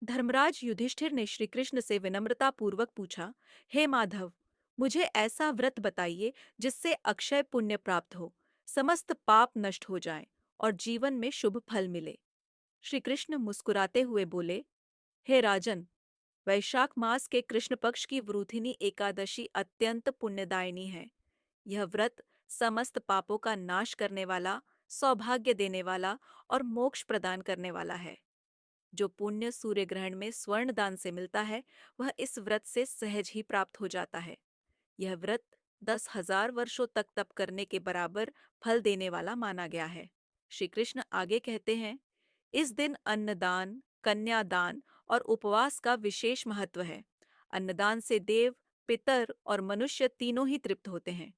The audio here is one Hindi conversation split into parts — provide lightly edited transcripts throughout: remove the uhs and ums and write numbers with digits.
धर्मराज युधिष्ठिर ने श्री कृष्ण से विनम्रता पूर्वक पूछा, हे माधव, मुझे ऐसा व्रत बताइए जिससे अक्षय पुण्य प्राप्त हो, समस्त पाप नष्ट हो जाएं और जीवन में शुभ फल मिले। श्री कृष्ण मुस्कुराते हुए बोले, हे राजन, वैशाख मास के कृष्ण पक्ष की वृथिनी एकादशी अत्यंत पुण्यदायिनी है। यह व्रत समस्त पापों का नाश करने वाला, सौभाग्य देने वाला और मोक्ष प्रदान करने वाला है। जो पुण्य सूर्य ग्रहण में स्वर्ण दान से मिलता है, वह इस व्रत से सहज ही प्राप्त हो जाता है। यह व्रत 10,000 वर्षों तक तप करने के बराबर फल देने वाला माना गया है। श्री कृष्ण आगे कहते हैं, इस दिन अन्नदान, कन्यादान और उपवास का विशेष महत्व है। अन्नदान से देव, पितर और मनुष्य तीनों ही तृप्त होते हैं,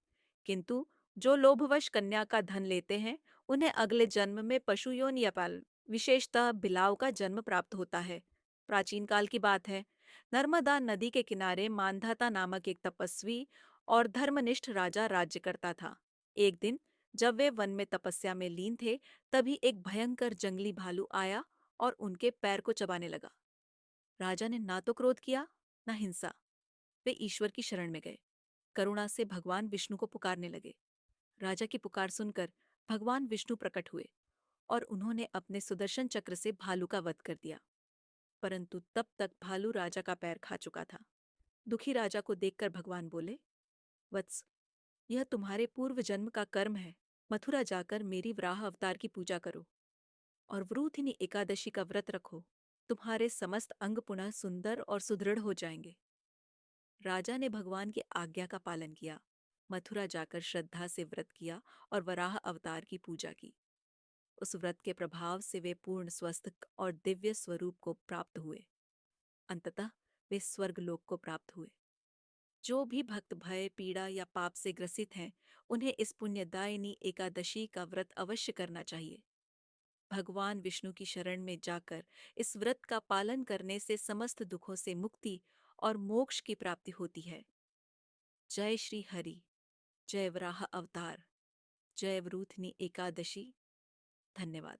किंतु जो लोभवश कन्या का धन लेते हैं, उन्हें अगले जन्म में पशु योनि या पाल विशेषतः बिलाव का जन्म प्राप्त होता है। प्राचीन काल की बात है। नर्मदा नदी के किनारे मानधाता नामक एक तपस्वी और धर्मनिष्ठ राजा राज्य करता था। एक दिन जब वे वन में तपस्या में लीन थे, तभी एक भयंकर जंगली भालू आया और उनके पैर को चबाने लगा। राजा ने ना तो क्रोध किया, ना हिंसा। वे ईश्वर की शरण में गए। करुणा से भगवान विष्णु को पुकारने लगे। राजा की पुकार सुनकर भगवान विष्णु प्रकट हुए और उन्होंने अपने सुदर्शन चक्र से भालू का वध कर दिया। परंतु तब तक भालू राजा का पैर खा चुका था। दुखी राजा को देखकर भगवान बोले, वत्स, यह तुम्हारे पूर्व जन्म का कर्म है। मथुरा जाकर मेरी वराह अवतार की पूजा करो और वृथिनी एकादशी का व्रत रखो। तुम्हारे समस्त अंग पुनः सुंदर और सुदृढ़ हो जाएंगे। राजा ने भगवान की आज्ञा का पालन किया, मथुरा जाकर श्रद्धा से व्रत किया और वराह अवतार की पूजा की। उस व्रत के प्रभाव से वे पूर्ण स्वस्थ और दिव्य स्वरूप को प्राप्त हुए। अंततः वे स्वर्गलोक को प्राप्त हुए। जो भी भक्त भय, पीड़ा या पाप से ग्रसित हैं, उन्हें इस पुण्यदायिनी एकादशी का व्रत अवश्य करना चाहिए। भगवान विष्णु की शरण में जाकर इस व्रत का पालन करने से समस्त दुखों से मुक्ति और मोक्ष की प्राप्ति होती है। जय श्री हरि, जय वराह अवतार, जय वरूथनी एकादशी। धन्यवाद।